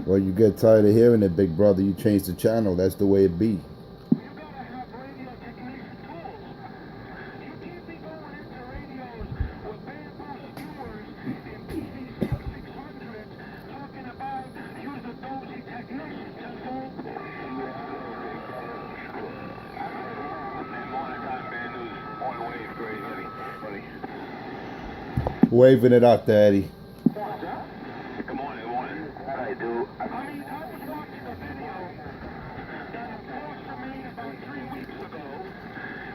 Well, you get tired of hearing it, big brother. You change the channel. That's the way it be. Waving it out there, Eddie. Good morning, good morning. I do. I was watching a video that a poster made about 3 weeks ago,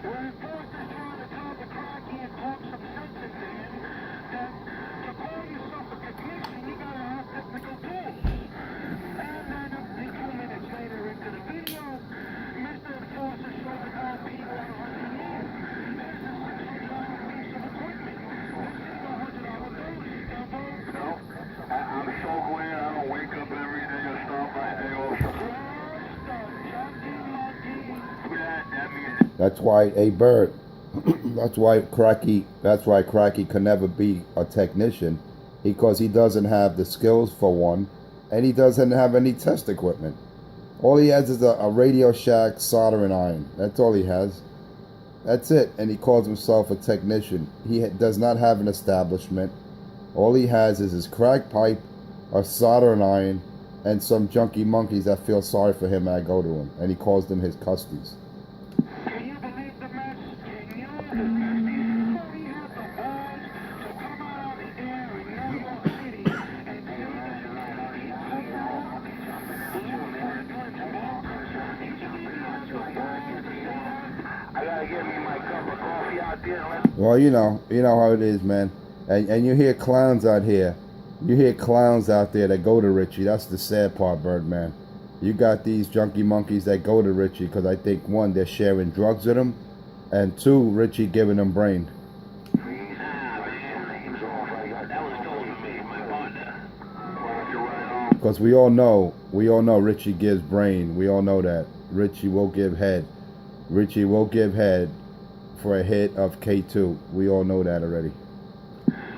where a poster's trying to tell the cracky and talk some sense into him that to call yourself a technician, you gotta have technical tools. And then a few minutes later into the video, Mr. Enforcer shows the guy people on a engineer. There's a $600 piece of equipment. This is a $100 bill. No, I'm so glad I don't wake up every day and start my day off. That means That's why, hey, Bird. That's why Cracky can never be a technician, because he doesn't have the skills for one, and he doesn't have any test equipment. All he has is a Radio Shack soldering iron. That's all he has. That's it. And he calls himself a technician. He does not have an establishment. All he has is his crack pipe, a soldering iron, and some junky monkeys that feel sorry for him and go to him. And he calls them his custies. can you believe the mess? Can you? He had the balls to come out on the air in New York City and say that he's I gotta get me my cup of coffee out there and let's Well, you know how it is, man. And you hear clowns out here. You hear clowns out there that go to Richie. That's the sad part, Birdman. You got these junkie monkeys that go to Richie because I think, one, they're sharing drugs with him, and two, Richie giving them brain. Because we all know Richie gives brain. We all know that. Richie will give head. Richie will give head for a hit of K2. We all know that already.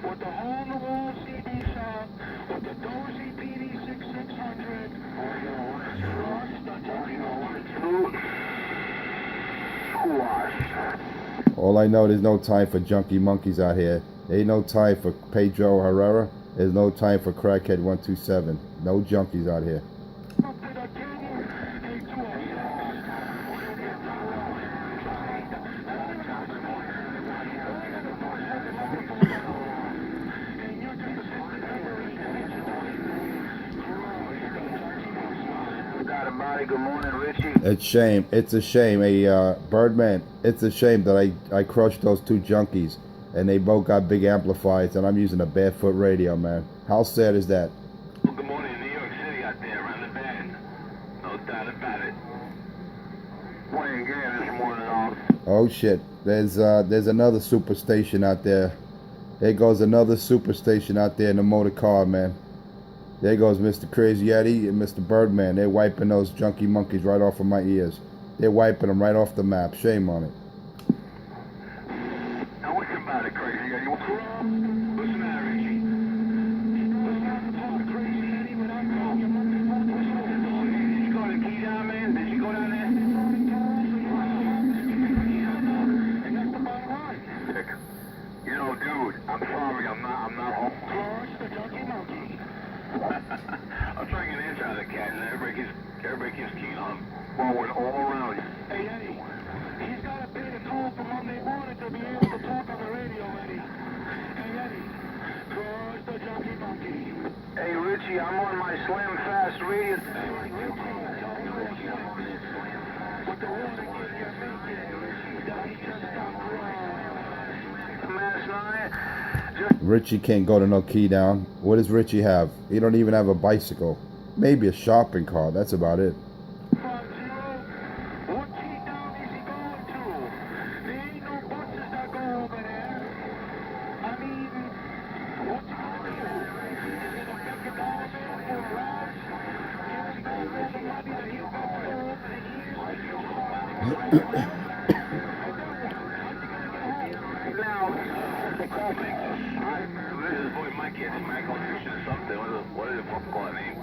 with the hole-in-the-wall CD shop, with the Dozy PD 6600, All I know, there's no time for junkie monkeys out here. There ain't no time for Pedro Herrera. There's no time for Crackhead 127. No junkies out here. Good morning, Richie. It's shame. It's a shame. Birdman, it's a shame that I crushed those two junkies and they both got big amplifiers and I'm using a barefoot radio, man. How sad is that? Well, good morning, New York City out there around the bend. No doubt about it. Playing game this morning off. Oh shit. There's another superstation out there. There goes another superstation out there in the motor car, man. There goes Mr. Crazy Yeti and Mr. Birdman. They're wiping those junkie monkeys right off of my ears. They're wiping them right off the map. Shame on it. Now what's about it, Crazy Yeti? What's wrong? What's the matter, Richie? What's wrong with Crazy Yeti when I'm calling your money? Did you go to the key down, man? Did you go down there? And that's the bottom line. You know, dude, I'm sorry, I'm not home. Crush the junkie monkey. I'm trying to get an answer out of the cat, and everybody keeps keying on him. Forward all around. Hey, Eddie, he's got to pay the toll for Monday morning to be able to talk on the radio, Eddie. Hey, Eddie, crush the junkie monkey. Hey, Richie, I'm on my slim fast radio. Hey, Richie, with the warning you're making, that he just got crushed. Last night. Richie can't go to no key down. What does Richie have? He don't even have a bicycle. Maybe a shopping cart. That's about it. What key down is he going to? There ain't no buses that go over there. I mean, what's he going to do? Is it a big dollar man for a ride? Is he going to raise some money that he'll go for over the years? Now, the call makes this boy Mike gets Michael or something. What is the fuck call name?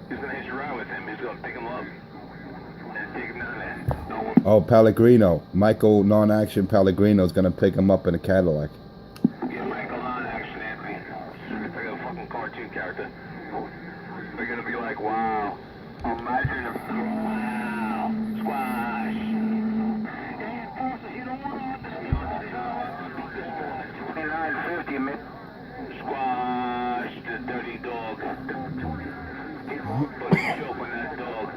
He's gonna hitch a ride with him. He's gonna pick him up and take him down there. No. Oh, Pellegrino. Michael non-action Pellegrino's gonna pick him up in a Cadillac. Yeah, Michael on action, Anthony. It's like a fucking cartoon character. They're gonna be like, wow. Imagine a wow. Squash. Hey, enforcers, you don't want to understand this. 2950, man. Squash the dirty dog. Put a choke on that dog.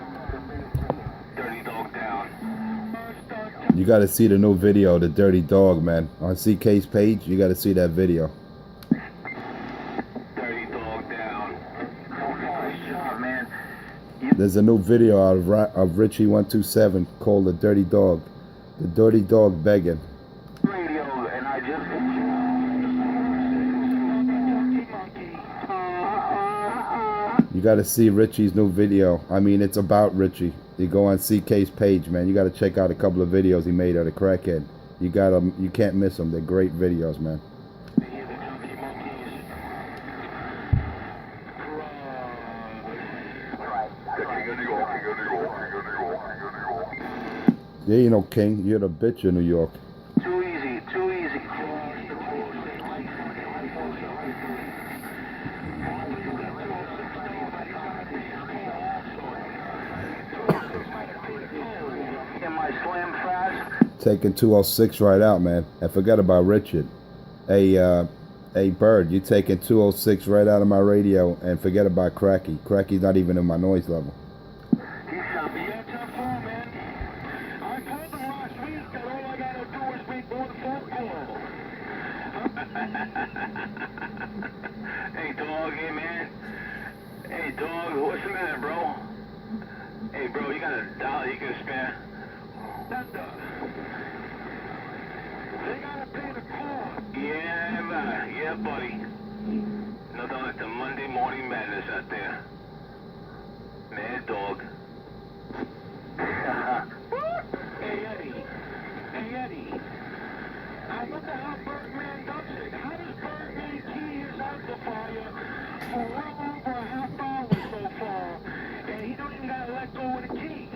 Dirty dog down. You got to see the new video, the Dirty Dog, man. On CK's page, you got to see that video. Dirty dog down. Nice job, man. There's a new video out of Richie 127 called The Dirty Dog. The Dirty Dog begging. Radio, and I just You got to see Richie's new video. I mean, it's about Richie. You go on CK's page, man. You got to check out a couple of videos he made of the crackhead. You got them. You can't miss them. They're great videos, man. Yeah, you know, King. You're the bitch in New York. Too easy, too easy. Am I slim fast? Taking 206 right out, man. And forget about Richard. Hey, Bird, you taking 206 right out of my radio and forget about Cracky. Cracky's not even in my noise level. He shot me. Yeah, tough call, man. I told him last week that all I gotta do is make one phone call. Hey, dog, hey, man. Hey, dog, what's the matter, bro? Hey, bro, you got $1 you can spare? They gotta pay the cost. Yeah, buddy. Nothing like the Monday morning madness out there. Mad dog. Hey, Eddie. I wonder how Birdman does it. How does Birdman key his amplifier for well over a half hour so far, and he don't even gotta let go of the key?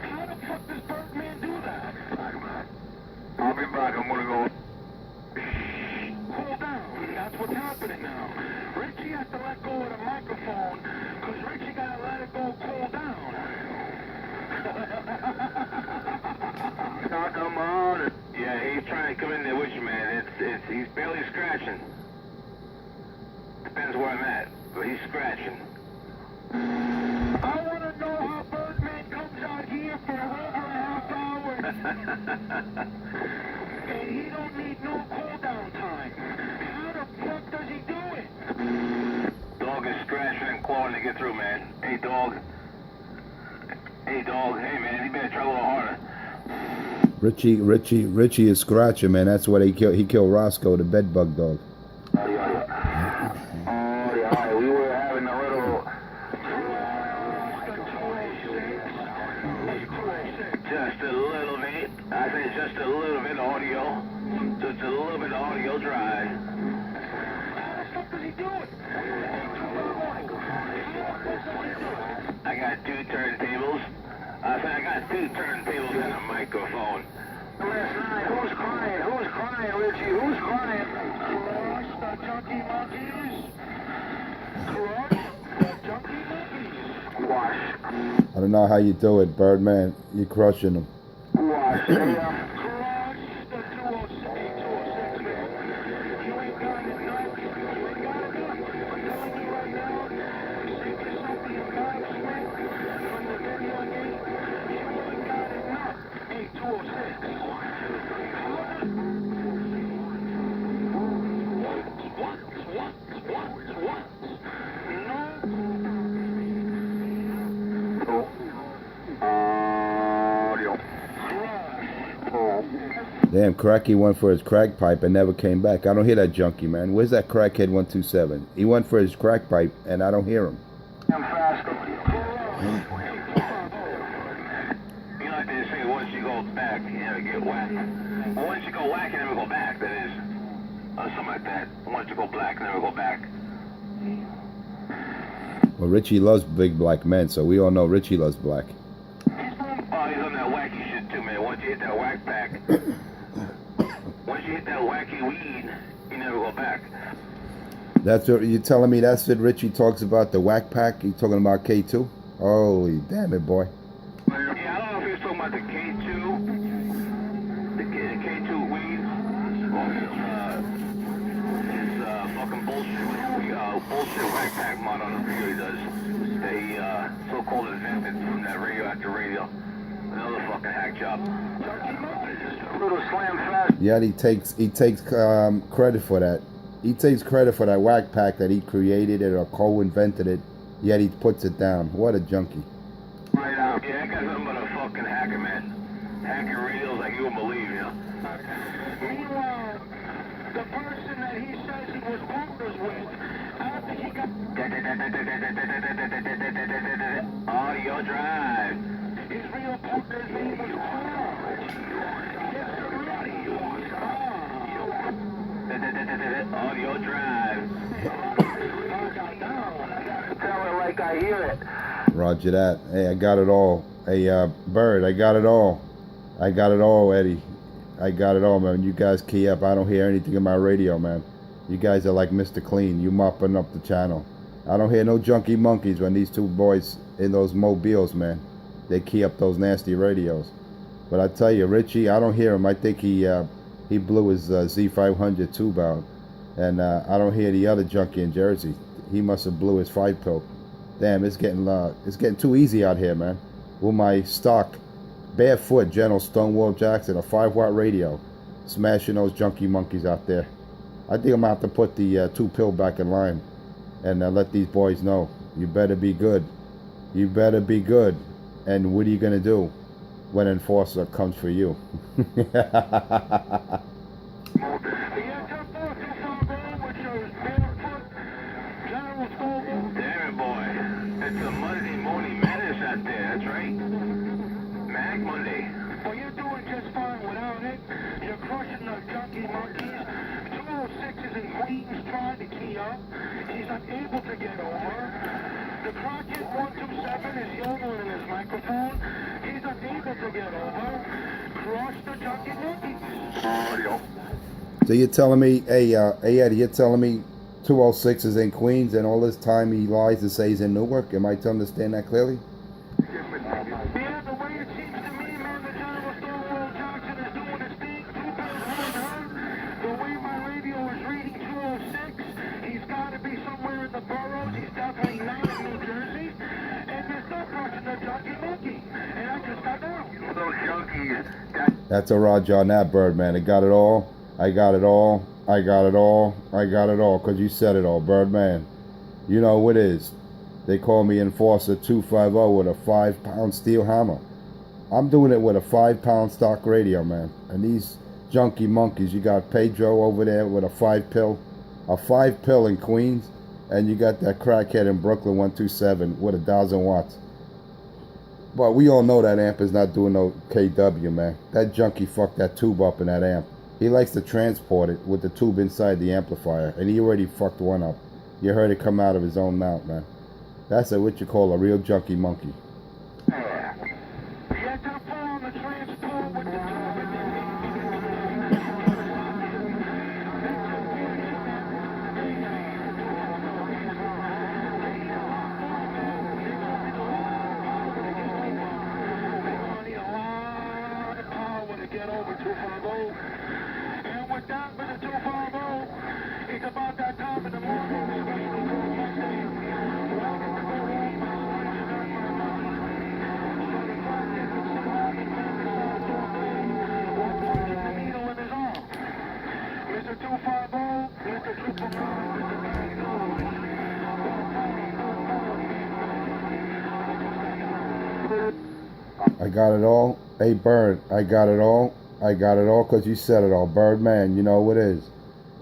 How the fuck does Birdman do that? I'll be back. I'm gonna go. Cool down. That's what's happening now. Richie has to let go of the microphone because Richie gotta let it go cool down. Come on. Yeah, he's trying to come in there with you, man. He's barely scratching. Depends where I'm at, but he's scratching. I want to know how Birdman comes out here for over a half hour. And he don't need no cool down time. How the fuck does he do it? Dog is scratching and clawing to get through, man. Hey, dog. Hey, dog. Hey, man, you better try a little harder. Richie is scratching, man. That's what he killed Roscoe, the bedbug dog. Oh, yeah, we were having a little... Just a little bit. I say just a little bit of audio. Just a little bit of audio dry. How the fuck does he do it? I got 2 turntables. I said I got 2 turntables and a microphone. Last night, who's crying? Who's crying, Richie? Who's crying? Crush the junkie monkeys. Crush the junkie monkeys. Wash. I don't know how you do it, Birdman. You're crushing them. Wash. Crush the 206, 206, man. You ain't got it, no. You ain't got it, no. I'm telling you right now, save yourself the embarrassment from the video game. You ain't got it, no. Hey, 206. Damn, Cracky went for his crack pipe and never came back. I don't hear that junkie, man. Where's that crackhead 127? He went for his crack pipe and I don't hear him. I'm fast. You like they say, once you go back, you never get whacked. Well, once you go whack, you never go back, that is. Or something like that. Once you go black, you never go back. Well, Richie loves big black men, so we all know Richie loves black. Oh, he's on that wacky shit too, man. Once you hit that whack pack, once you hit that wacky weed, you never go back. That's what you're telling me. That's what Richie talks about, the whack pack. You talking about K2? Holy damn it, boy. Yeah, I don't know if he was talking about the K2, the K2 weed, or his fucking bullshit whack pack model. I don't know he does. They so-called invented from that radioactive radio. Another fucking hack job. A little slam fast. Yeah, he takes credit for that. He takes credit for that whack pack that he created it or co-invented it. Yet he puts it down. What a junkie. Right out. Yeah, that guy's nothing but a fucking hacker, man. Hacking radios like you won't believe, you know? Meanwhile, the person that he says he was partners with, after he got... Audio drive. His real partner's name was Audio drive. Tell it like I hear it. Roger that. Hey, I got it all. Hey, Bird, I got it all. I got it all, Eddie. I got it all, man. You guys key up. I don't hear anything in my radio, man. You guys are like Mr. Clean. You mopping up the channel. I don't hear no junkie monkeys when these two boys in those mobiles, man. They key up those nasty radios. But I tell you, Richie, I don't hear him. I think he blew his Z500 tube out. And I don't hear the other junkie in Jersey. He must have blew his 5-pill. Damn, it's getting too easy out here, man. With my stock, barefoot General Stonewall Jackson, a 5-watt radio, smashing those junkie monkeys out there. I think I'm gonna have to put the 2-pill back in line and let these boys know. You better be good. You better be good. And what are you gonna do when enforcer comes for you? Damn it, boy. It's a Monday morning madness out there, that's right. Mag Monday. Well, you're doing just fine without it. You're crushing the junkie monkeys. 206 is in Queens trying to key up. He's unable to get over. The Crockett 127 is yodeling his microphone. He's unable to get over. Crush the junkie monkeys. Audio. So you're telling me, hey Eddie, you're telling me 206 is in Queens and all this time he lies and says he's in Newark? Am I to understand that clearly? Yeah, the way it seems to me, man, the General Stonewall Jackson is doing his thing. 2 bills unheard. The way my radio is reading 206, he's got to be somewhere in the boroughs. He's definitely not in New Jersey. And they're still crushing the junkie monkey. And I just got down. Those junkies. That's a Roger on that, Birdman. I got it all. I got it all. I got it all. I got it all. Because you said it all, Birdman. You know what it is. They call me Enforcer 250 with a 5-pound steel hammer. I'm doing it with a 5-pound stock radio, man. And these junkie monkeys, you got Pedro over there with a 5-pill. A 5-pill in Queens. And you got that crackhead in Brooklyn 127 with 1,000 watts. But we all know that amp is not doing no KW, man. That junkie fucked that tube up in that amp. He likes to transport it with the tube inside the amplifier, and he already fucked one up. You heard it come out of his own mouth, man. That's what you call a real junkie monkey. Yeah, to pull on the transport with the get over 250. And with that, with the 250, it's about that time in the morning. Mr. 250, Mr. I got it all. Hey, Bird, I got it all. I got it all because you said it all. Birdman, you know what it is.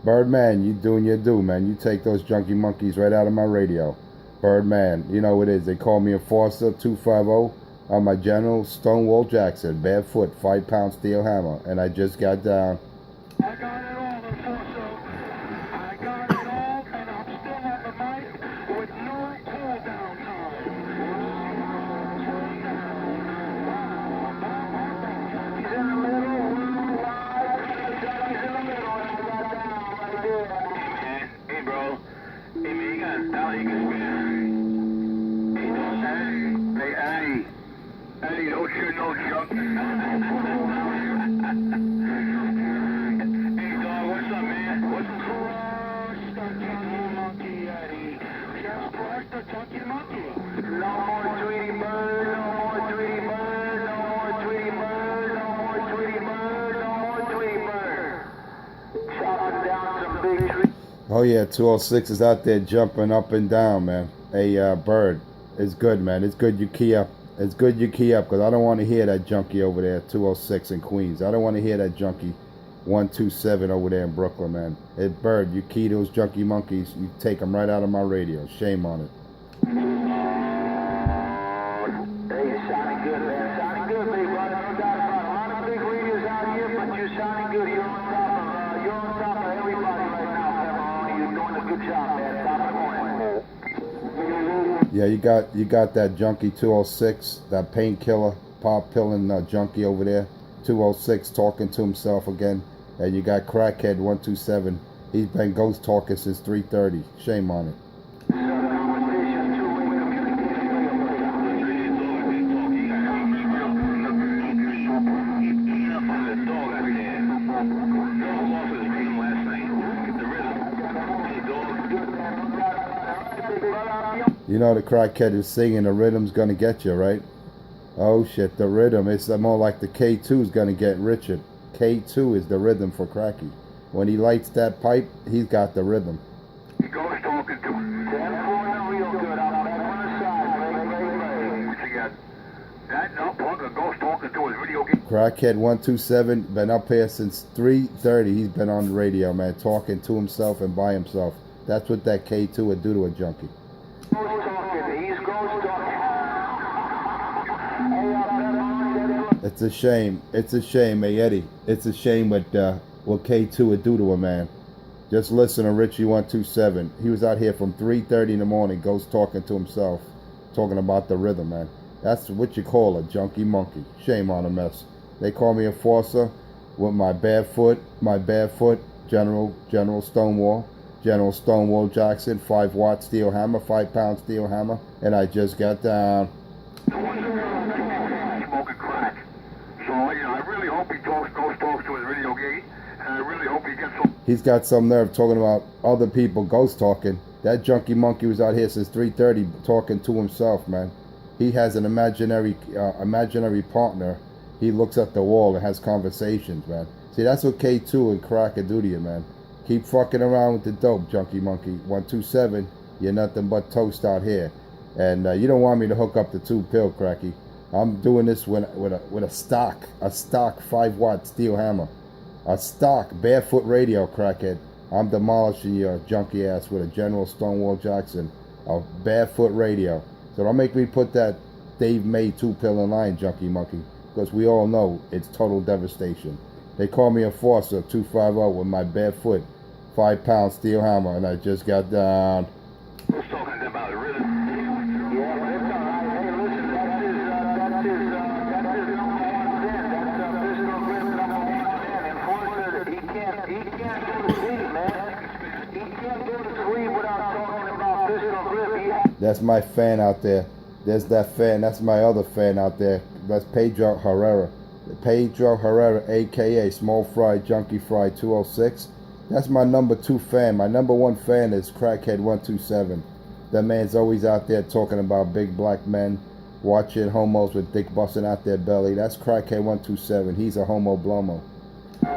Birdman, you doing your due, man. You take those junkie monkeys right out of my radio. Birdman, you know what it is. They call me Enforcer 250 on my General Stonewall Jackson, barefoot, 5-pound steel hammer. And I just got down. I got it all, Enforcer. I got it all, and I'm still on the mic with no cool down. Now he can spin. Hey, don't shoot no junk. Hey, dog, what's up, man? What's crush the junkie monkey, Eddie? Just crush the junkie monkey. No more Tweety Bird, no more Tweety Bird, no more Tweety Bird, no more Tweety Bird, no more Tweety Bird. Chopping down some big trees. Oh yeah, 206 is out there jumping up and down, man. Hey, Bird, it's good, man. It's good you key up. It's good you key up, because I don't want to hear that junkie over there, 206 in Queens. I don't want to hear that junkie 127 over there in Brooklyn, man. Hey, Bird, you key those junkie monkeys, you take them right out of my radio. Shame on it. Hey, you're sounding good, man. Sounding good, big brother. No doubt about it. A lot of big radios out here, but you're sounding good. You're on top of everybody right now, Pepperoni. You're doing a good job, man. Top of the morning. Yeah, you got that junkie 206, that painkiller, pop pilling junkie over there, 206 talking to himself again, and you got crackhead 127. He's been ghost talking since 3:30. Shame on it. You know the crackhead is singing the rhythm's gonna get you, right? Oh shit, the rhythm. It's more like the K2 is gonna get Richard. K2 is the rhythm for Cracky. When he lights that pipe, he's got the rhythm. He goes talking to him. Real good. I'm back on the side. What you got? That no punk goes talking to his video game. Crackhead 127 been up here since 3:30. He's been on the radio, man, talking to himself and by himself. That's what that K2 would do to a junkie. It's a shame. It's a shame, hey Eddie. It's a shame what K2 would do to a man. Just listen to Richie 127. He was out here from 3:30 in the morning, goes talking to himself, talking about the rhythm, man. That's what you call a junkie monkey. Shame on a mess. They call me a forcer with my barefoot, General Stonewall Jackson, 5-watt steel hammer, 5-pound steel hammer, and I just got down. Smoking crack. So, I really hope he goes talks to his video game, and I really hope he gets some. He's got some nerve talking about other people ghost talking. That junkie monkey was out here since 3:30 talking to himself, man. He has an imaginary partner. He looks at the wall and has conversations, man. See, that's what K2 and crack can do to you, man. Keep fucking around with the dope, junkie monkey. 127, you're nothing but toast out here. And you don't want me to hook up the 2-pill, Cracky. I'm doing this with a stock 5-watt steel hammer. A stock barefoot radio, crackhead. I'm demolishing your junkie ass with a General Stonewall Jackson, a barefoot radio. So don't make me put that Dave May 2-pill in line, junkie monkey, because we all know it's total devastation. They call me a forcer 250 with my barefoot 5-pound steel hammer, and I just got down. Who's talking about rhythm? Yeah, but it's all right. Hey, listen, that's his number 1 fan. That's physical grip number 1 fan. Enforcer, he can't go to sleep, man. He can't go to sleep without talking about physical grip. That's my fan out there. There's that fan. That's my other fan out there. That's Pedro Herrera. Pedro Herrera, a.k.a. Small Fry, Junkie Fry 206. That's my number 2 fan. My number 1 fan is Crackhead 127. That man's always out there talking about big black men, watching homos with dick busting out their belly. That's Crackhead 127. He's a homo blomo. Yeah,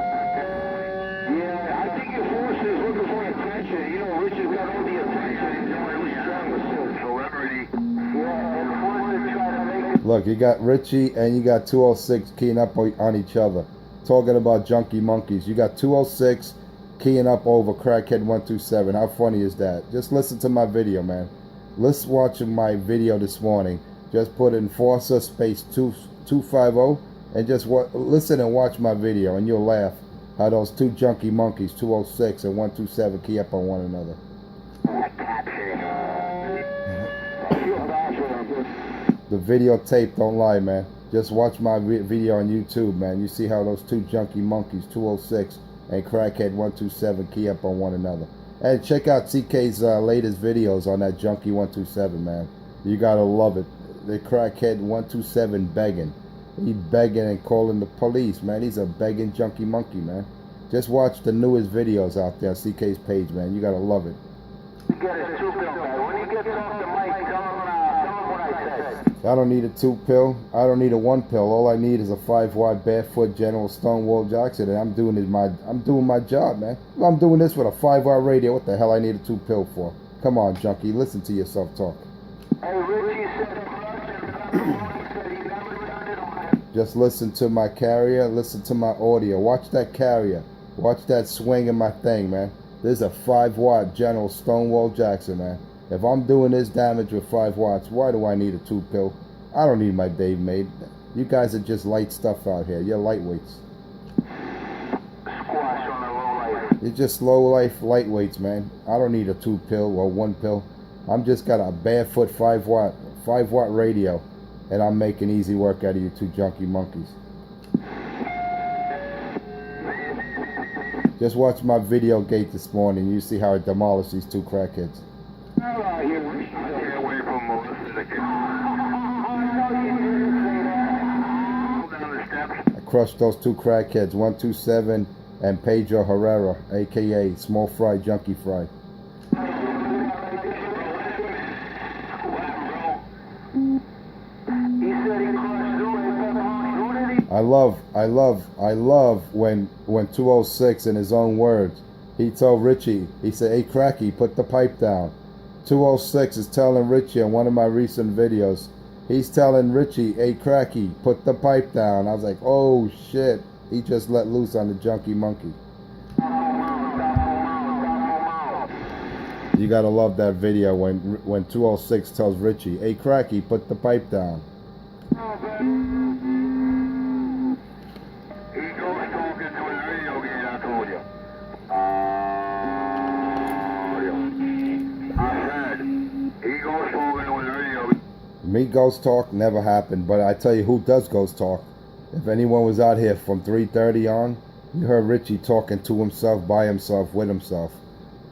I think your force is looking for attention. You know, Richard got all the attention. He's really strong with celebrity. Yeah, and force is trying to make it. Look, you got Richie and you got 206 keying up on each other, talking about junkie monkeys. You got 206 keying up over Crackhead 127. How funny is that? Just listen to my video, man. Let's watch my video this morning. Just put in Forza space 250 and just listen and watch my video, and you'll laugh how those 2 junkie monkeys, 206 and 127, key up on one another. The videotape don't lie, man. Just watch my video on YouTube, man. You see how those 2 junkie monkeys, 206 and Crackhead 127, key up on one another. And check out CK's latest videos on that Junkie 127, man. You gotta love it. The crackhead 127 begging. He begging and calling the police, man. He's a begging junkie monkey, man. Just watch the newest videos out there on CK's page, man. You gotta love it. Get his 2 pill back. When he gets off the mic, tell him what I said. I don't need a 2 pill. I don't need a 1 pill. All I need is a 5-watt barefoot General Stonewall Jackson, and I'm doing my job, man. If I'm doing this with a 5-watt radio, what the hell I need a 2 pill for? Come on, junkie, listen to yourself talk. Hey, Richie said he never done it on. Just listen to my carrier, listen to my audio. Watch that carrier. Watch that swing in my thing, man. This is a 5-watt General Stonewall Jackson, man. If I'm doing this damage with 5 watts, why do I need a 2 pill? I don't need my Dave made. You guys are just light stuff out here. You're lightweights. Squash on the low life. You're just low life lightweights, man. I don't need a 2 pill or 1 pill. I'm just got a barefoot 5-watt radio, and I'm making easy work out of you 2 junkie monkeys. Just watch my video gate this morning. You see how I demolished these 2 crackheads. Stay away from Melissa. I crushed those 2 crackheads, 127 and Pedro Herrera, aka Small Fry Junkie Fry. I love when 206 in his own words, he told Richie, he said, "Hey Cracky, put the pipe down." 206 is telling Richie in one of my recent videos, he's telling Richie, "Hey Cracky, put the pipe down." I was like, oh shit, he just let loose on the junkie monkey. You gotta love that video when 206 tells Richie, "Hey Cracky, put the pipe down." Me ghost talk never happened, but I tell you who does ghost talk. If anyone was out here from 3:30 on, you heard Richie talking to himself, by himself, with himself.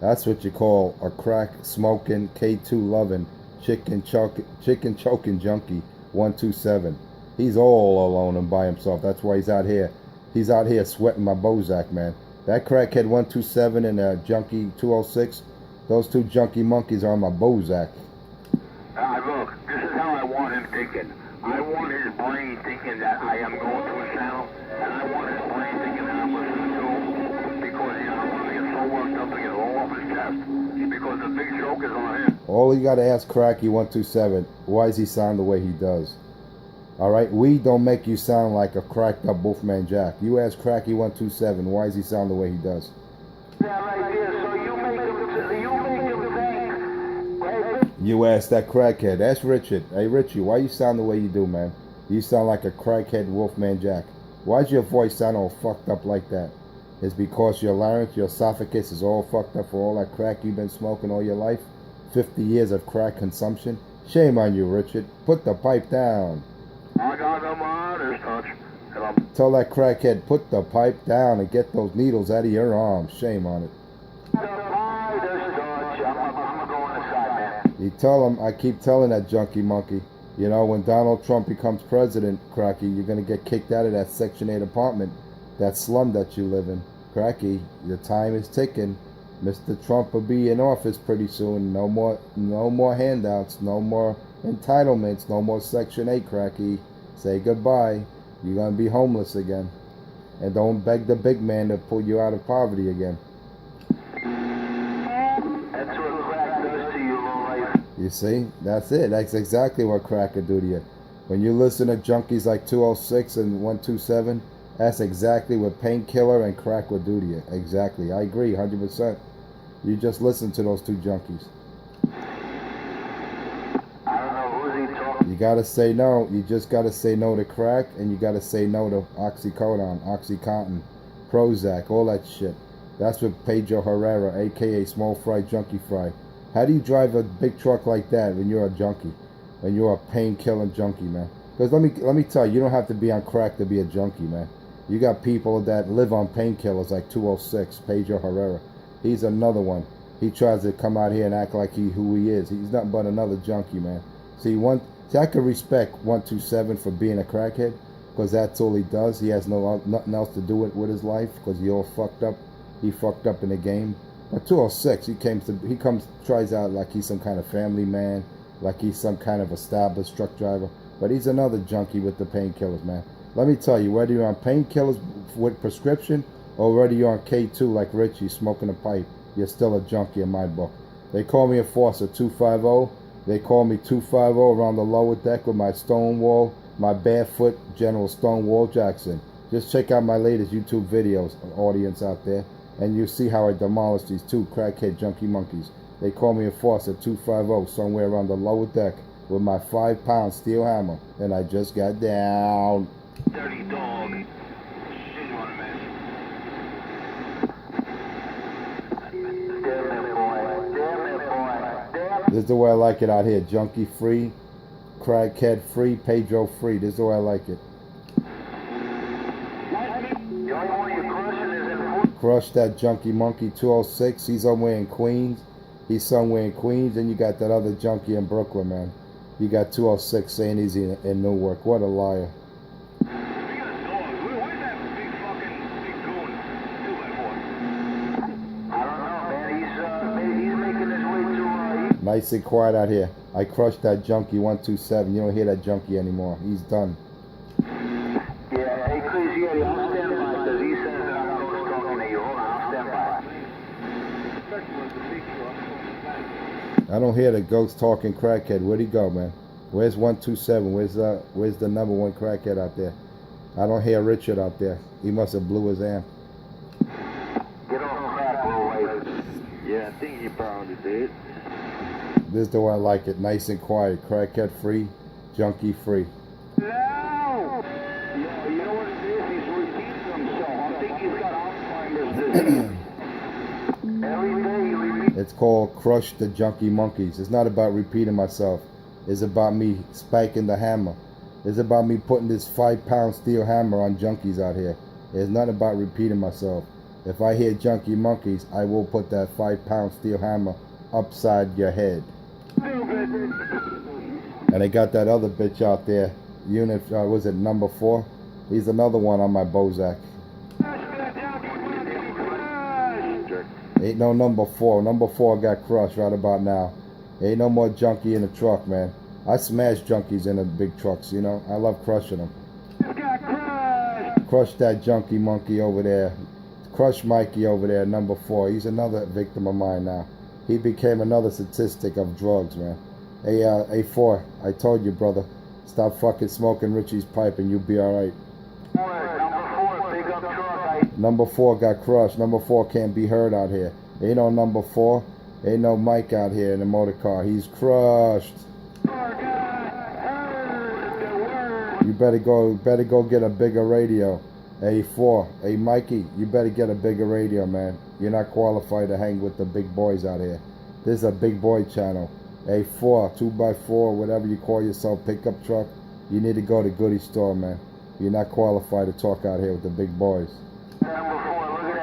That's what you call a crack smoking, K2 loving, chicken choking junkie 127. He's all alone and by himself. That's why he's out here. He's out here sweating my Bozak, man. That crackhead 127 and junkie 206, those 2 junkie monkeys are on my Bozak. Look, this is how I want him thinking. I want his brain thinking that I am going to a channel, and I want his brain thinking that I'm listening to him, because he doesn't want to get so worked up and get all off his chest, because the big joke is on him. All you gotta ask Cracky 127, why does he sound the way he does? Alright, we don't make you sound like a cracked up Wolfman Jack. You ask Cracky 127, why does he sound the way he does? Yeah, right there, so you make him think, You ask that crackhead. Ask Richard. Hey, Richie, why you sound the way you do, man? You sound like a crackhead Wolfman Jack. Why's your voice sound all fucked up like that? It's because your larynx, your esophagus is all fucked up for all that crack you've been smoking all your life? 50 years of crack consumption? Shame on you, Richard. Put the pipe down. I got no modest touch. Tell that crackhead, put the pipe down and get those needles out of your arms. Shame on it. You tell him, I keep telling that junkie monkey, you know, when Donald Trump becomes president, Cracky, you're going to get kicked out of that Section 8 apartment, that slum that you live in. Cracky, your time is ticking. Mr. Trump will be in office pretty soon. No more handouts, no more entitlements, no more Section 8, Cracky. Say goodbye. You're going to be homeless again. And don't beg the big man to pull you out of poverty again. That's what crack does to you, life. You see? That's it. That's exactly what crack will do to you. When you listen to junkies like 206 and 127, that's exactly what painkiller and crack will do to you. Exactly. I agree 100%. You just listen to those 2 junkies. I don't know who's he talking. You gotta say no. You just gotta say no to crack, and you gotta say no to oxycodone, oxycontin, Prozac, all that shit. That's what Pedro Herrera, aka Small Fry Junkie Fry. How do you drive a big truck like that when you're a junkie? When you're a pain-killing junkie, man? Because let me tell you, you don't have to be on crack to be a junkie, man. You got people that live on painkillers like 206, Pedro Herrera. He's another one. he tries to come out here and act like who he is. He's nothing but another junkie, man. See, I could respect 127 for being a crackhead, because that's all he does. He has nothing else to do with his life, because he all fucked up. He fucked up in the game. But 206, he tries out like he's some kind of family man, like he's some kind of established truck driver. But he's another junkie with the painkillers, man. Let me tell you, whether you're on painkillers with prescription or whether you're on K2 like Richie smoking a pipe, you're still a junkie in my book. They call me Enforcer 250. They call me 250 around the lower deck with my Stonewall, my barefoot General Stonewall Jackson. Just check out my latest YouTube videos, audience out there, and you see how I demolished these two crackhead junkie monkeys. They call me Enforcer 250 somewhere around the lower deck with my 5-pound steel hammer, and I just got down. Dirty dog. Shit on him, Damn it, boy. Damn it, boy. Damn it. This is the way I like it out here. Junkie free, crackhead free, Pedro free. This is the way I like it. The only one you're crushing is in Crush that junkie monkey 206. He's somewhere in Queens. He's somewhere in Queens. And you got that other junkie in Brooklyn, man. You got 206 saying he's in Newark. What a liar. Nice and quiet out here. I crushed that junkie 127. You don't hear that junkie anymore. He's done. Yeah, hey, Chris, I'll stand by because he says that I'm always talking to you. Hold on, I'll stand by. I don't hear the ghost talking crackhead. Where'd he go, man? Where's 127? Where's the number one crackhead out there? I don't hear Richard out there. He must have blew his amp. Get on crack, boy. Yeah, I think he probably did. This is the way I like it. Nice and quiet. Crackhead free, junkie free. No! Yeah, you know what it is? He's repeating himself. I think he's got Alzheimer's disease. Every day he repeats. It's called Crush the Junkie Monkeys. It's not about repeating myself. It's about me spiking the hammer. It's about me putting this 5-pound steel hammer on junkies out here. It's not about repeating myself. If I hear junkie monkeys, I will put that 5-pound steel hammer upside your head. And I got that other bitch out there, unit, was it number 4? He's another one on my Bozak. Ain't no number 4. Number 4 got crushed right about now. Ain't no more junkie in the truck, man. I smash junkies in the big trucks, you know. I love crushing them. Crush that junkie monkey over there. Crush Mikey over there, number 4. He's another victim of mine now. He became another statistic of drugs, man. Hey, 4, I told you, brother. Stop fucking smoking Richie's pipe and you'll be alright. Number 4, big up truck. Number 4 got crushed. Number 4 can't be heard out here. Ain't no number 4. Ain't no Mike out here in the motor car. He's crushed. You better go get a bigger radio. Hey, 4. Hey, Mikey, you better get a bigger radio, man. You're not qualified to hang with the big boys out here. This is a big boy channel. Hey, 4, 2x4, whatever you call yourself, pickup truck. You need to go to Goody Store, man. You're not qualified to talk out here with the big boys. Number 4, look at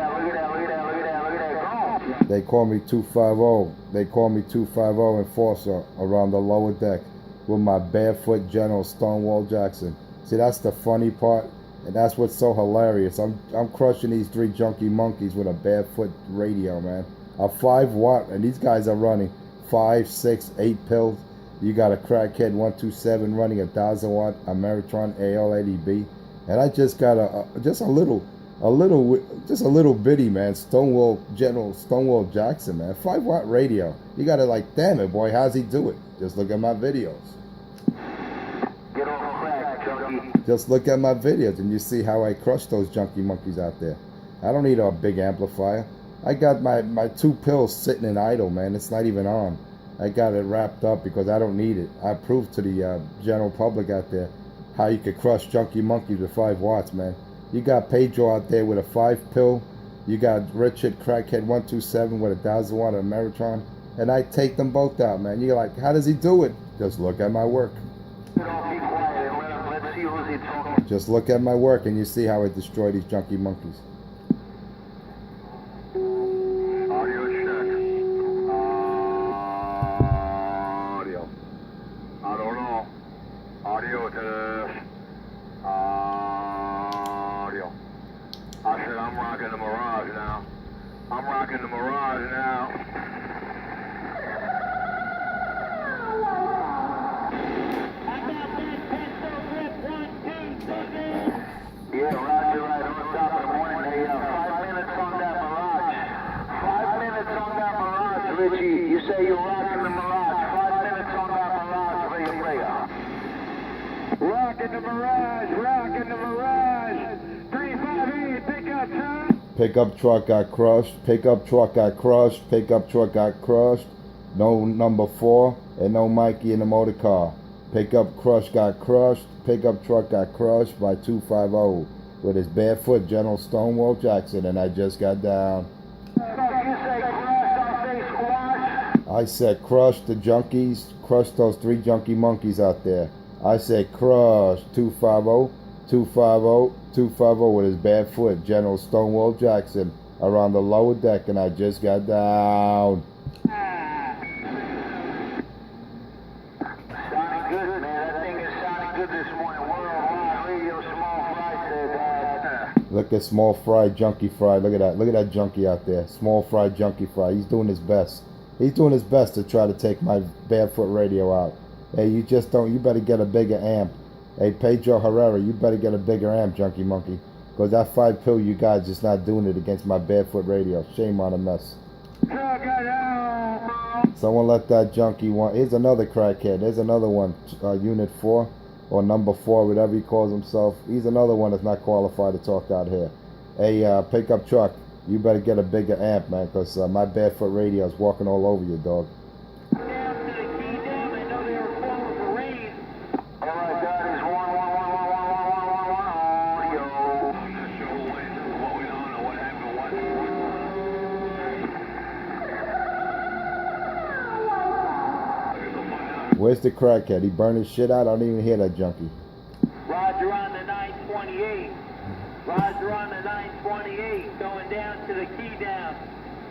that. They call me 250. They call me 250 Enforcer around the lower deck with my barefoot General Stonewall Jackson. See, that's the funny part. And that's what's so hilarious. I'm crushing these 3 junkie monkeys with a barefoot radio, man. A 5-watt, and these guys are running 5, 6, 8 pills. You got a crackhead 127 running 1,000-watt Ameritron AL80B, and I just got a little bitty, man, General Stonewall Jackson, man, 5-watt radio. You gotta like, damn it, boy, how's he do it? Just look at my videos. Get on crack, junkie. Just look at my videos and you see how I crush those junkie monkeys out there. I don't need a big amplifier. I got my 2 pills sitting in idle, man. It's not even on. I got it wrapped up because I don't need it. I proved to the general public out there how you could crush junkie monkeys with 5 watts, man. You got Pedro out there with a 5 pill. You got Richard Crackhead 127 with 1,000-watt Ameritron. And I take them both out, man. You're like, how does he do it? Just look at my work. Just look at my work and you see how I destroy these junkie monkeys. Audio check. in the Mirage, rock in the Mirage. 358, pickup truck. Pickup truck got crushed. Pickup truck got crushed. Pickup truck got crushed. No number 4 and no Mikey in the motor car. Pickup crush got crushed. Pickup truck got crushed by 250 with his barefoot General Stonewall Jackson, and I just got down. You say crush, I'll say squash. I said crush the junkies, crush those 3 junkie monkeys out there. I said crush 250, 250, 250 with his barefoot General Stonewall Jackson around the lower deck, and I just got down. Sounding good, man. That thing is sounding good this morning. Worldwide Radio Small Fry said, Look at Small Fry, Junkie Fry. Look at that. Look at that junkie out there. Small Fry, Junkie Fry. He's doing his best. He's doing his best to try to take my barefoot radio out. Hey, you just don't. You better get a bigger amp. Hey, Pedro Herrera, you better get a bigger amp, Junkie Monkey. Because that 5 pill you got just not doing it against my barefoot radio. Shame on a mess. Someone let that junkie one. Here's another crackhead. There's another one. Unit 4 or number 4, whatever he calls himself. He's another one that's not qualified to talk out here. Hey, pickup truck, you better get a bigger amp, man, because my barefoot radio is walking all over you, dog. Where's the crackhead? He burned his shit out? I don't even hear that junkie. Roger on the 928. Roger on the 928. Going down to the key down.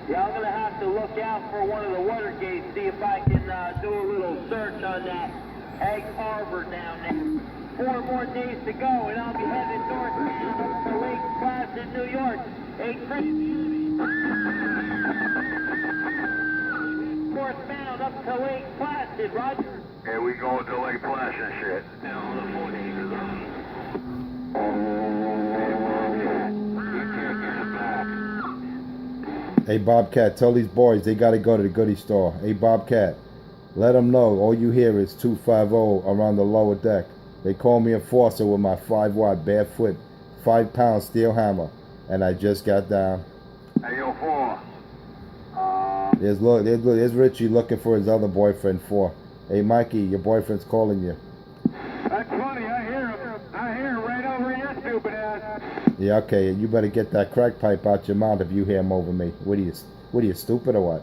Y'all gonna have to look out for one of the water gates. See if I can do a little search on that Egg Harbor down there. 4 more days to go, and I'll be headed northbound to Lake Placid, New York. Northbound up to Lake Placid, Roger. Yeah, we going to Lake Placid shit. Hey, Bobcat, tell these boys they got to go to the goodie store. Hey, Bobcat, let them know all you hear is 250 around the lower deck. They call me Enforcer with my 5-watt barefoot, 5-pound steel hammer, and I just got down. Hey, yo, 4. There's Richie looking for his other boyfriend, 4. Hey, Mikey, your boyfriend's calling you. That's funny, I hear him right over your stupid ass. Yeah, okay, you better get that crack pipe out your mouth if you hear him over me. What are you, stupid or what?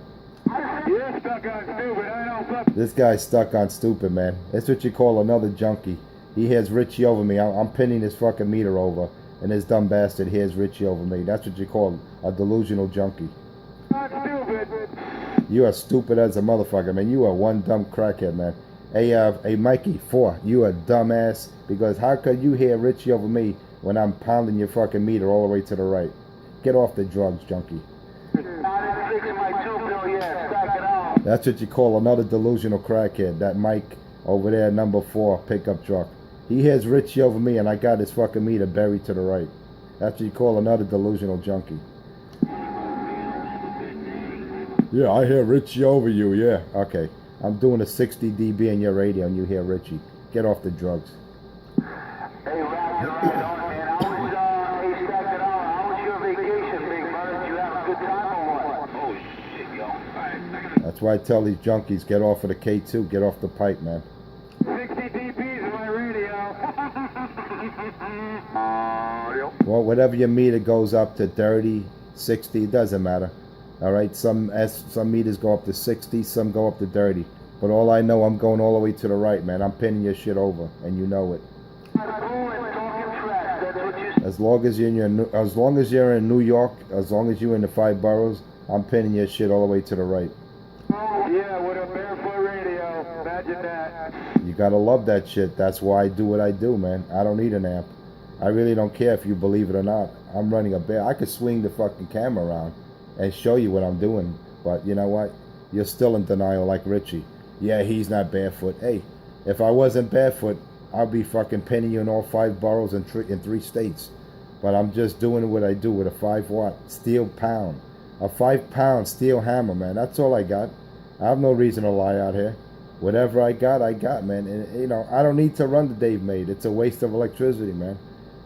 You're stuck on stupid, I don't fuck. This guy's stuck on stupid, man. That's what you call another junkie. He hears Richie over me. I'm pinning his fucking meter over, and this dumb bastard hears Richie over me. That's what you call a delusional junkie. Not stupid. You are stupid as a motherfucker, man. You are one dumb crackhead, man. Hey, Mikey, 4, you a dumbass, because how could you hear Richie over me when I'm pounding your fucking meter all the way to the right? Get off the drugs, junkie. I didn't fix my 2 bill yet, stack it out. That's what you call another delusional crackhead. That Mike over there, number 4, pickup truck. He hears Richie over me, and I got his fucking meter buried to the right. That's what you call another delusional junkie. Yeah, I hear Richie over you, yeah. Okay, I'm doing a 60 dB in your radio and you hear Richie. Get off the drugs. Hey, Roger, right on, man. Hey, stack it out. How was your vacation, big brother? Did you have a good time or what? Oh, shit, yo. All right, That's why I tell these junkies, get off of the K2, get off the pipe, man. 60 dBs in my radio. Well, whatever your meter goes up to 30, 60, it doesn't matter. All right, some meters go up to 60, some go up to 30. But all I know, I'm going all the way to the right, man. I'm pinning your shit over, and you know it. As long as you're in New York, as long as you're in the 5 boroughs, I'm pinning your shit all the way to the right. Yeah, with a barefoot radio. Imagine that. You gotta love that shit. That's why I do what I do, man. I don't need an amp. I really don't care if you believe it or not. I'm running a bear. I could swing the fucking camera around and show you what I'm doing. But you know what? You're still in denial like Richie. Yeah, he's not barefoot. Hey, if I wasn't barefoot, I'd be fucking pinning you in all 5 boroughs in 3 states. But I'm just doing what I do with a 5-watt steel pound. A 5-pound steel hammer, man. That's all I got. I have no reason to lie out here. Whatever I got, man. And you know, I don't need to run the Dave Made. It's a waste of electricity, man.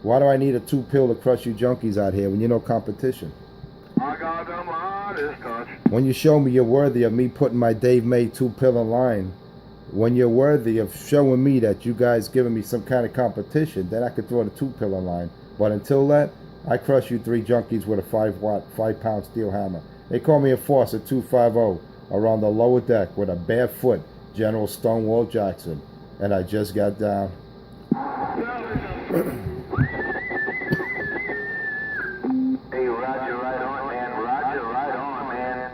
Why do I need a 2-pill to crush you junkies out here when you know competition? I got them hardest touch. When you show me you're worthy of me putting my Dave Made 2-pill in line, when you're worthy of showing me that you guys giving me some kind of competition, then I could throw the 2-pill in line. But until that, I crush you 3 junkies with a 5-watt, 5-pound steel hammer. They call me a force at 250 around the lower deck with a bare foot, General Stonewall Jackson. And I just got down. Hey, Roger, right on, man. Roger, right on, man.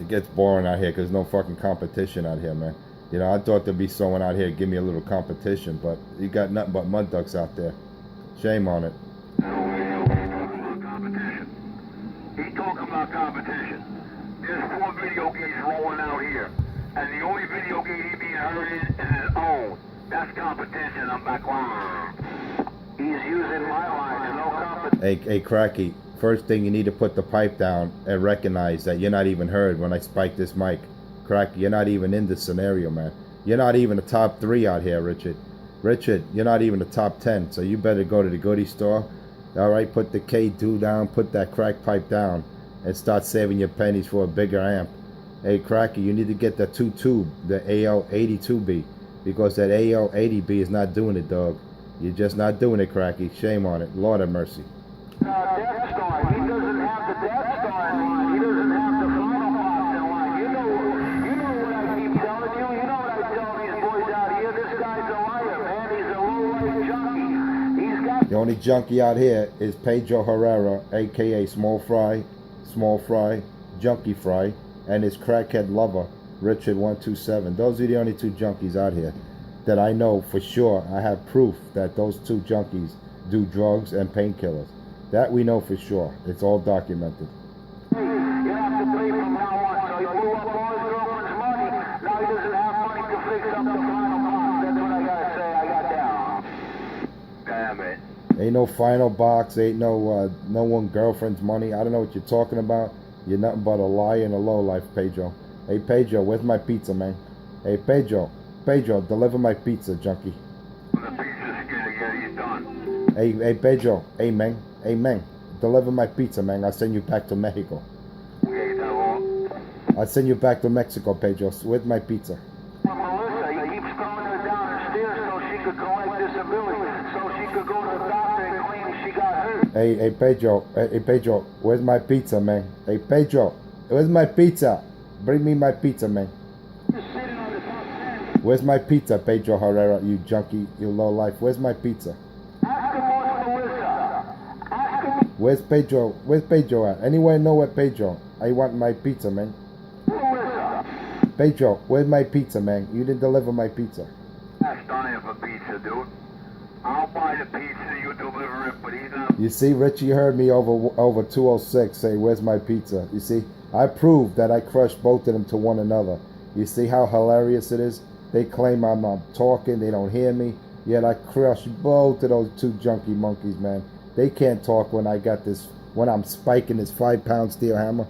It gets boring out here because no fucking competition out here, man. You know, I thought there'd be someone out here to give me a little competition, but you got nothing but mud ducks out there. Shame on it. Competition. He talking about competition. There's 4 video games rolling out here, and the only video game he being heard in is his own. That's competition. I'm back on. He's using my line. There's no competition. Hey, Cracky, first thing you need to put the pipe down and recognize that you're not even heard when I spike this mic. Cracky, you're not even in this scenario, man. You're not even the top 3 out here, Richard. Richard, you're not even the top 10, so you better go to the goodie store. All right, put the K2 down, put that crack pipe down, and start saving your pennies for a bigger amp. Hey, Cracky, you need to get the 2-tube, the AL82B, because that AL80B is not doing it, dog. You're just not doing it, Cracky. Shame on it. Lord have mercy. Death Star. He doesn't have the Death Star in line. He doesn't have the final box in line. You know what I keep telling you. You know what I tell these boys out here. This guy's a liar, man. He's a low-life junkie. He's got. The only junkie out here is Pedro Herrera, a.k.a. Small Fry, Junkie Fry, and his crackhead lover, Richard 127. Those are the only 2 junkies out here that I know for sure. I have proof that those 2 junkies do drugs and painkillers. That we know for sure. It's all documented. You have to pay from now on. So he blew up all his girlfriend's money. Now he doesn't have money to fix up the final box. That's what I gotta say. I got down. Damn it. Ain't no final box. Ain't no one girlfriend's money. I don't know what you're talking about. You're nothing but a liar and a lowlife, Pedro. Hey, Pedro, where's my pizza, man? Hey, Pedro, deliver my pizza, junkie. When the pizza's gonna get you done. Hey, Pedro. Hey, man. Deliver my pizza, man. I'll send you back to Mexico. We ate that all. I'll send you back to Mexico, Pedro. Where's my pizza? Melissa, he keeps throwing her down the stairs so she could collect disability, so she could go to the doctor and claim she got hurt. Hey, Pedro. Where's my pizza, man? Hey, Pedro. Where's my pizza? Bring me my pizza, man. Just sitting on the top 10. Where's my pizza, Pedro Herrera, you junkie, you low life? Where's my pizza? Ask him where's Melissa. Ask him Where's Pedro? Where's Pedro at? Anyone know where Pedro? I want my pizza, man. Melissa. Pedro, where's my pizza, man? You didn't deliver my pizza. That's dying for pizza, dude. I'll buy the pizza, you deliver it, but he's not. You see, Richie heard me over 206 say, where's my pizza? You see, I proved that I crushed both of them to one another. You see how hilarious it is? They claim I'm not talking, they don't hear me, yet I crushed both of those 2 junkie monkeys, man. They can't talk when I'm spiking this 5-pound steel hammer.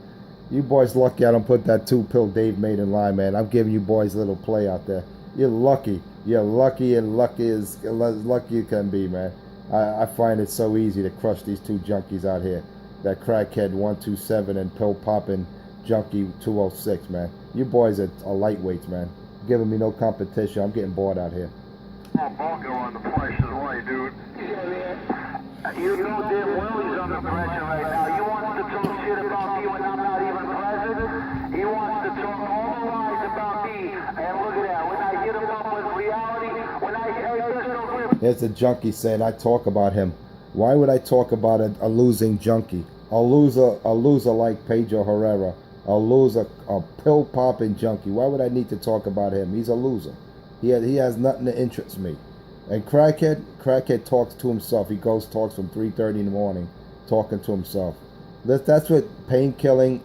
You boys lucky I don't put that 2-pill Dave Made in line, man. I'm giving you boys a little play out there. You're lucky. You're lucky and lucky as lucky you can be, man. I find it so easy to crush these 2 junkies out here. That crackhead 127 and pill popping junkie 206, man. You boys are lightweights, man. Giving me no competition. I'm getting bored out here. Oh, bunker on the price is right, dude. You know damn well he's under pressure right now. You want to talk shit about me when I'm not even present? He wants to talk all the lies about me. And look at that. When I hit him up with reality, when I Here's a junkie saying I talk about him. Why would I talk about a losing junkie? A loser like Pedro Herrera. A loser, a pill popping junkie. Why would I need to talk about him? He's a loser. He has nothing to interest me. And crackhead talks to himself. He talks from 3:30 in the morning, talking to himself. That's what pain-killing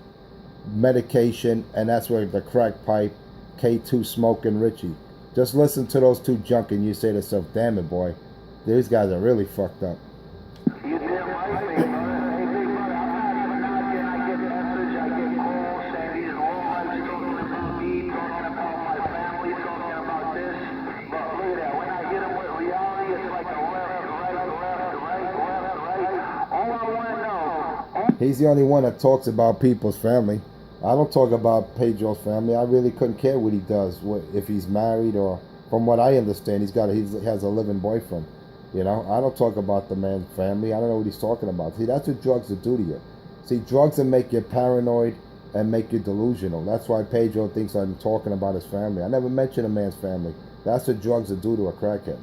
medication, and that's where the crack pipe, K2 smoking Richie. Just listen to those 2 junk and you say to yourself, damn it, boy, these guys are really fucked up. You damn right, big brother. Hey, big brother, I'm not even knocking. I get message, I get calls saying these low-life talking about me, talking He's the only one that talks about people's family. I don't talk about Pedro's family. I really couldn't care what he does, if he's married or, from what I understand, he has a living boyfriend. You know, I don't talk about the man's family. I don't know what he's talking about. See, that's what drugs will do to you. See, drugs will make you paranoid and make you delusional. That's why Pedro thinks I'm talking about his family. I never mention a man's family. That's what drugs will do to a crackhead.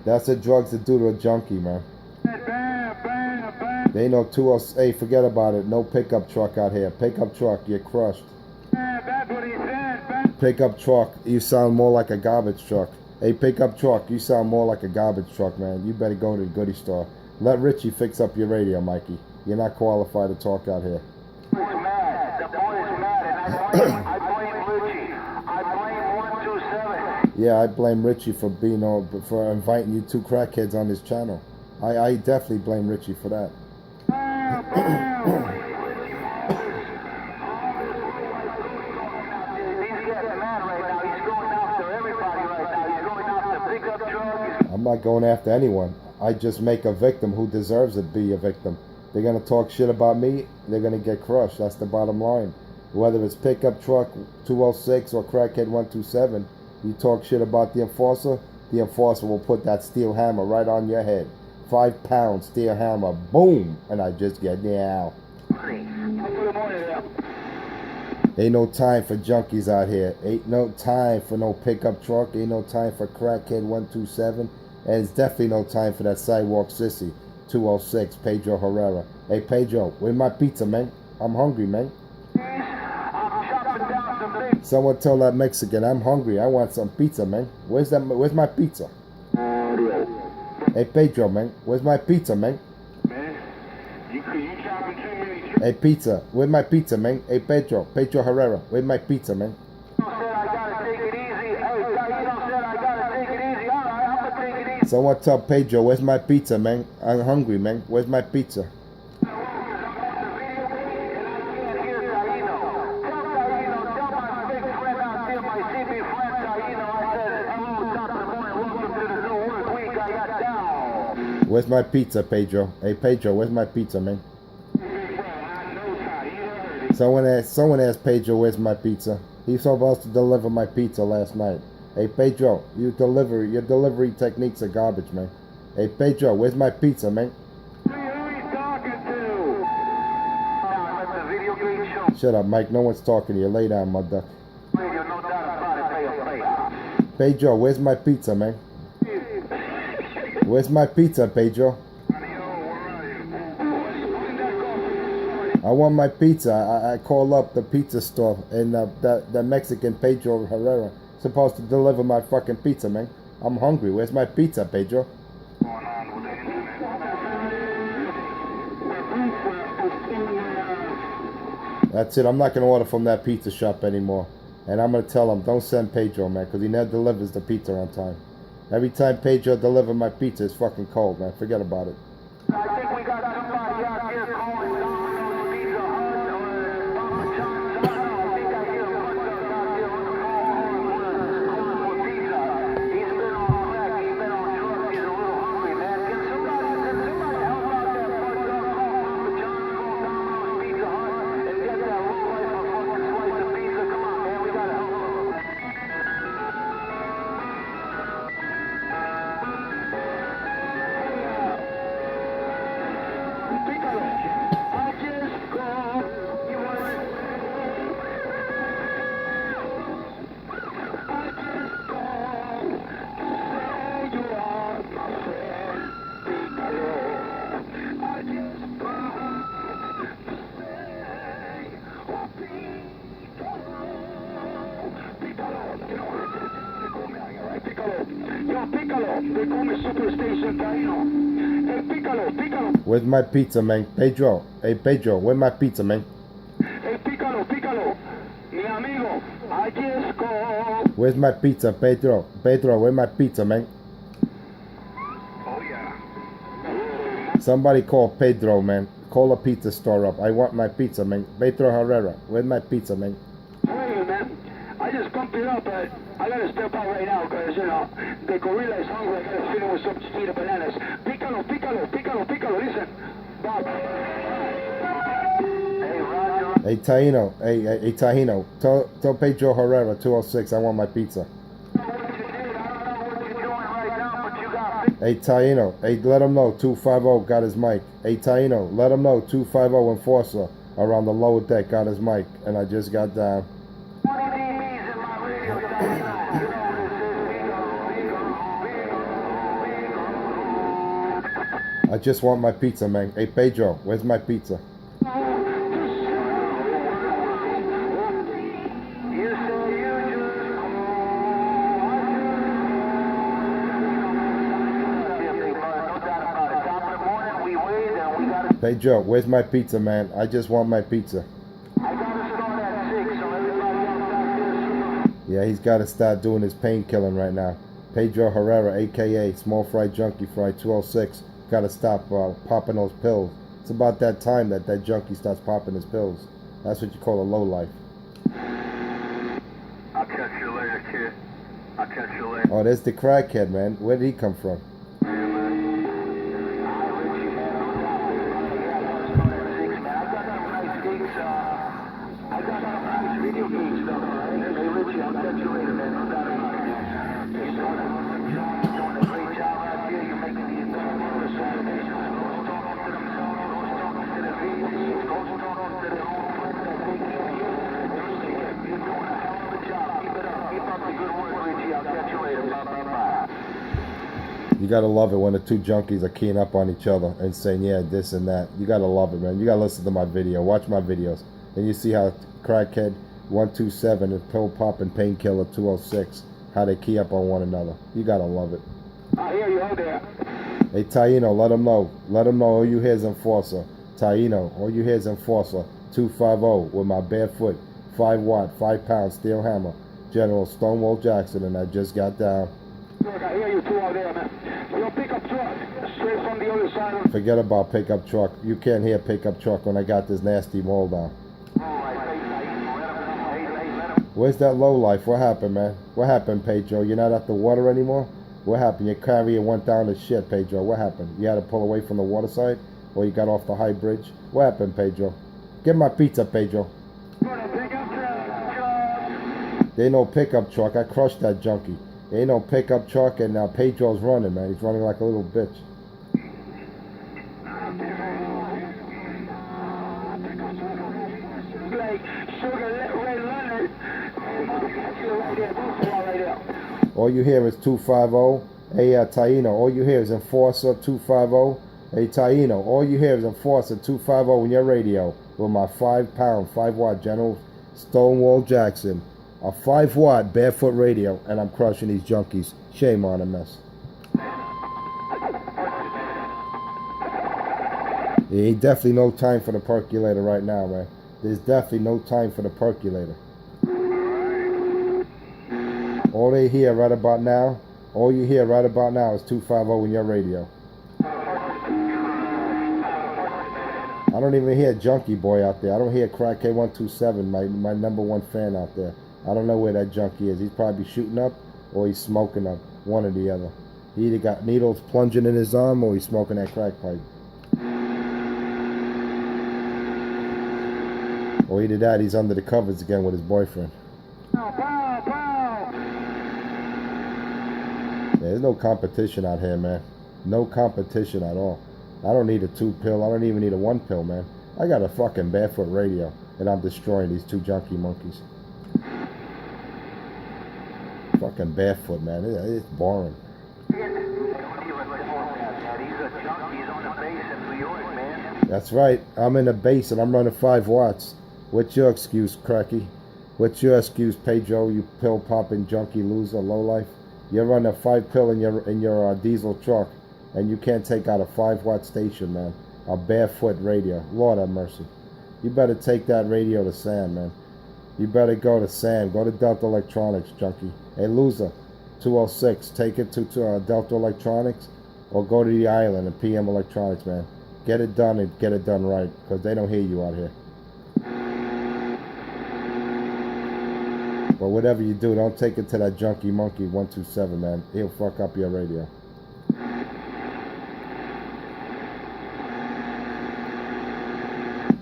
That's what drugs will do to a junkie, man. They ain't no 206. Hey, forget about it. No pickup truck out here. Pickup truck, you're crushed. That's what he said. Pickup truck, you sound more like a garbage truck. Hey, pickup truck, you sound more like a garbage truck, man. You better go to the goodie store. Let Richie fix up your radio, Mikey. You're not qualified to talk out here. The boy's mad, and I blame Richie. I blame 127. Yeah, I blame Richie for for inviting you two crackheads on his channel. I definitely blame Richie for that. I'm not going after anyone. I just make a victim who deserves to be a victim. They're going to talk shit about me, they're going to get crushed. That's the bottom line. Whether it's pickup truck 206 or crackhead 127, you talk shit about the enforcer will put that steel hammer right on your head. 5 pound steel hammer, boom, and I just get down. Ain't no time for junkies out here. Ain't no time for no pickup truck. Ain't no time for crackhead 127. And it's definitely no time for that sidewalk sissy 206, Pedro Herrera. Hey, Pedro, where's my pizza, man? I'm hungry, man. Someone tell that Mexican, I'm hungry. I want some pizza, man. Where's my pizza? Hey, Pedro, man. Where's my pizza, man? You chopping too many trees. Hey, pizza. Where's my pizza, man? Hey, Pedro Herrera. Where's my pizza, man? Someone tell Pedro, where's my pizza, man? I'm hungry, man. Where's my pizza? Where's my pizza, Pedro? Hey, Pedro, where's my pizza, man? Someone asked Pedro, where's my pizza? He's supposed to deliver my pizza last night. Hey, Pedro, your delivery techniques are garbage, man. Hey, Pedro, where's my pizza, man? Shut up, Mike. No one's talking to you. Lay down, my duck. Pedro, where's my pizza, man? Where's my pizza, Pedro? I want my pizza. I call up the pizza store and the Mexican Pedro Herrera supposed to deliver my fucking pizza, man. I'm hungry. Where's my pizza, Pedro? That's it. I'm not going to order from that pizza shop anymore. And I'm going to tell him, don't send Pedro, man, because he never delivers the pizza on time. Every time Pedro delivers my pizza, it's fucking cold, man. Forget about it. I think we got somebody out here calling Domino's Pizza Hut or Papa John's. I think I hear a bunch of us out there on the phone calling for pizza. He's been on crack, he's been on drugs, he's a little hungry, man. Can somebody help out that bunch up, call Papa John's, call Domino's Pizza Hut, and get that low life a fucking slice of pizza? Come on, man, we gotta help him. Where's my pizza, man? Pedro. Hey, Pedro, where's my pizza, man? Hey, Pícalo. Mi amigo, I just called. Where's my pizza, Pedro? Pedro, where's my pizza, man? Oh, yeah. Somebody call Pedro, man. Call a pizza store up. I want my pizza, man. Pedro Herrera, where's my pizza, man? Wait, man. I I just pumped it up, but I gotta step out right now because, you know, the gorilla is hungry. I gotta feed him with some chiquita bananas. Pícalo, pícalo, pícalo, pícalo. Listen, Bob. Hey, Roger. Hey Taino, hey Taino, tell Pedro Herrera 206 I want my pizza. Hey Taino, hey, let him know 250 got his mic. Hey Taino, let him know 250 Enforcer around the lower deck got his mic, and I just got down. I just want my pizza, man. Hey Pedro, where's my pizza? Pedro, where's my pizza, man? I just want my pizza. Yeah, he's got to start doing his painkilling right now. Pedro Herrera, aka Small Fry Junkie Fry 206, got to stop popping those pills. It's about that time that junkie starts popping his pills. That's what you call a lowlife. I'll catch you later, kid. I'll catch you later. Oh, there's the crackhead, man. Where did he come from? You gotta love it when the two junkies are keying up on each other and saying, yeah, this and that. You gotta love it, man. You gotta listen to my video. Watch my videos. And you see how Crackhead 127 and Pill Pop and Painkiller 206, how they key up on one another. You gotta love it. I hear you out there. Hey, Taino, let him know. Let him know all you hear is Enforcer. Taino, all you hear is Enforcer 250 with my barefoot 5-watt, 5-pound steel hammer. General Stonewall Jackson, and I just got down. Look, I hear you two out there, man. Your pickup truck, straight from the other side of... Forget about pickup truck. You can't hear pickup truck when I got this nasty mold down. Where's that low life? What happened, man? What happened, Pedro? You're not at the water anymore? What happened? Your carrier went down to shit, Pedro. What happened? You had to pull away from the water side? Or you got off the high bridge? What happened, Pedro? Get my pizza, Pedro. There ain't no pickup truck. I crushed that junkie. There ain't no pickup truck, and Pedro's running, man. He's running like a little bitch. All you hear is 250. Hey, Taino, all you hear is Enforcer 250. Hey, Taino, all you hear is Enforcer 250 in your radio with my 5-pound, 5-watt General Stonewall Jackson. A 5-watt barefoot radio, and I'm crushing these junkies. Shame on them, mess. There ain't definitely no time for the percolator right now, man. There's definitely no time for the percolator. All they hear right about now, all you hear right about now is 250 in your radio. I don't even hear Junkie Boy out there. I don't hear Crack K127, my number one fan out there. I don't know where that junkie is. He's probably shooting up or he's smoking up. One or the other. He either got needles plunging in his arm or he's smoking that crack pipe. Or either that, he's under the covers again with his boyfriend. Yeah, there's no competition out here, man. No competition at all. I don't need a 2-pill. I don't even need a 1-pill, man. I got a fucking barefoot radio and I'm destroying these two junkie monkeys. Fucking barefoot, man. It's boring. That's right. I'm in the base and I'm running 5 watts. What's your excuse, Cracky? What's your excuse, Pedro? You pill popping junkie loser, lowlife. You're running a 5-pill in your diesel truck, and you can't take out a 5-watt station, man. A barefoot radio. Lord have mercy. You better take that radio to Sam, man. You better go to Sam. Go to Delta Electronics, junkie. Hey, loser, 206. Take it to Delta Electronics, or go to the island and PM Electronics, man. Get it done and get it done right, because they don't hear you out here. But whatever you do, don't take it to that junkie monkey 127, man. He'll fuck up your radio.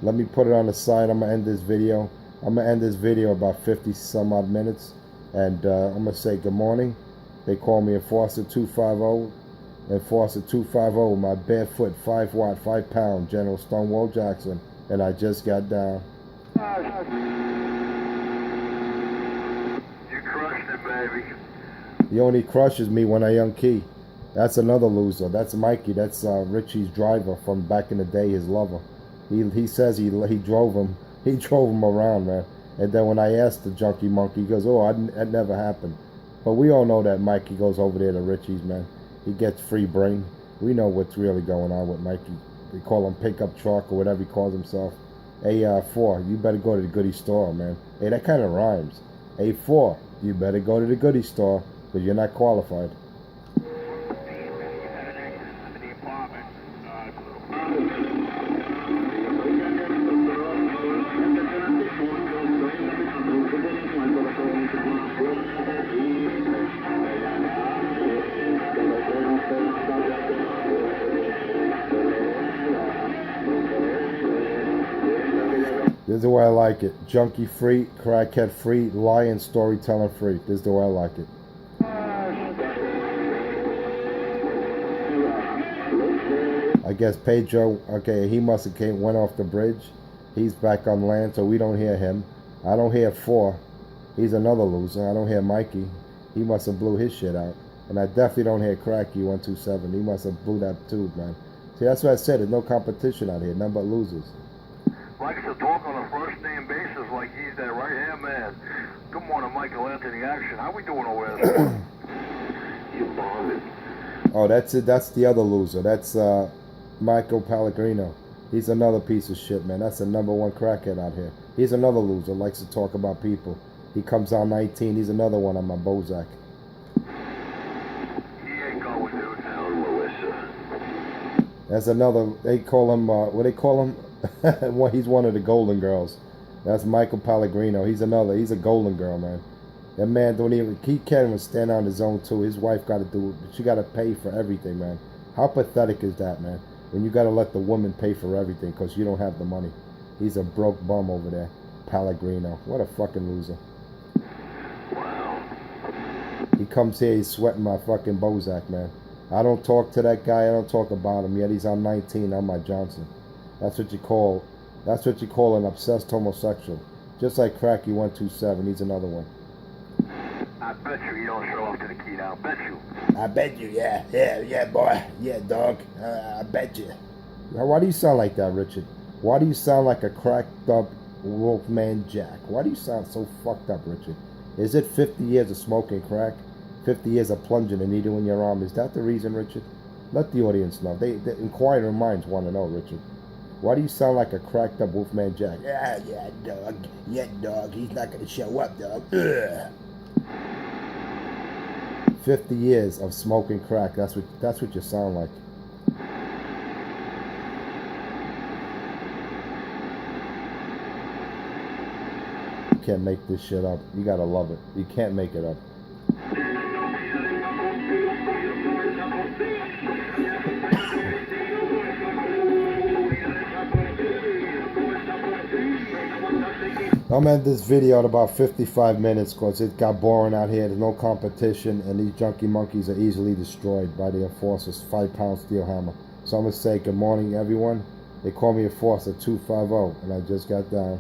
Let me put it on the side. I'm gonna end this video. I'm gonna end this video about 50 some odd minutes, and I'm gonna say good morning. They call me Enforcer 250. Enforcer 250, my barefoot 5 watt 5 pound General Stonewall Jackson, and I just got down. You crushed it, baby. He only crushes me when I young key. That's another loser. That's Mikey. That's Richie's driver from back in the day, his lover. He says he drove him. He drove him around, man. And then when I asked the junkie monkey, he goes, "Oh, that never happened." But we all know that Mikey goes over there to Richie's, man. He gets free brain. We know what's really going on with Mikey. They call him pickup truck or whatever he calls himself. A4, you better go to the goodie store, man. Hey, that kind of rhymes. A4, you better go to the goodie store because you're not qualified. This is the way I like it. Junkie free, crackhead free, lion storytelling free. This is the way I like it. I guess Pedro, okay, he must have went off the bridge. He's back on land, so we don't hear him. I don't hear 4. He's another loser. I don't hear Mikey. He must have blew his shit out. And I definitely don't hear Cracky 127. He must have blew that too, man. See, that's what I said. There's no competition out here. None but losers. Likes to talk on a first name basis like he's that right hand man. Good morning, Michael Anthony Action. How we doing over there? You bombing. Oh, that's it. That's the other loser. That's Michael Pellegrino. He's another piece of shit, man. That's the #1 crackhead out here. He's another loser. Likes to talk about people. He comes on 19. He's another one on my Bozak. He ain't going, dude. Now, Melissa. That's another. They call him. What they call him? Well, he's one of the Golden Girls. That's Michael Pellegrino. He's another. He's a Golden Girl, man. That man don't even. He can't even stand on his own too. His wife got to do it. She got to pay for everything, man. How pathetic is that, man? When you got to let the woman pay for everything because you don't have the money. He's a broke bum over there, Pellegrino. What a fucking loser. Wow. He comes here. He's sweating my fucking Bozak, man. I don't talk to that guy. I don't talk about him yet. He's on 19. I'm my Johnson. That's what you call. That's what you call an obsessed homosexual. Just like Cracky 127. He's another one. I bet you don't show up to the key now. Bet you. I bet you, yeah, boy. Yeah, dog. I bet you. Why do you sound like that, Richard? Why do you sound like a cracked up Wolfman Jack? Why do you sound so fucked up, Richard? Is it 50 years of smoking crack? 50 years of plunging a needle in your arm? Is that the reason, Richard? Let the audience know. The inquiring minds want to know, Richard. Why do you sound like a cracked up Wolfman Jack? Yeah, dog. Yeah, dog. He's not going to show up, dog. Ugh. 50 years of smoking crack. That's what you sound like. You can't make this shit up. You gotta love it. You can't make it up. I'm ending this video at about 55 minutes because it got boring out here. There's no competition, and these junkie monkeys are easily destroyed by the Enforcer's 5-pound steel hammer. So I'm going to say good morning, everyone. They call me Enforcer 250, and I just got down.